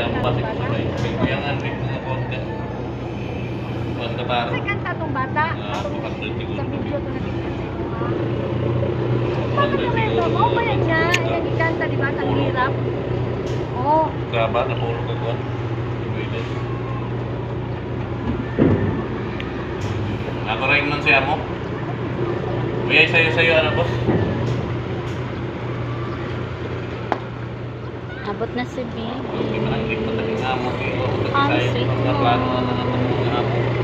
Kaya mo kasi kung sabay. Kaya nga, may mga konti. Basta parang. Kasi kanta tong bata. Sa video ko nakita. Bakit naman ito? Oo ba yan niya? Yan ikanta, di ba? Ang hirap. Oo. Gaba, napulog ako. Ako rin man siya mo. Kaya sa'yo, ano boss? Abot na si Bibi. Hindi man ang ikot ang nga mo. Ang sweet mo. Plano na naman ang nga mo.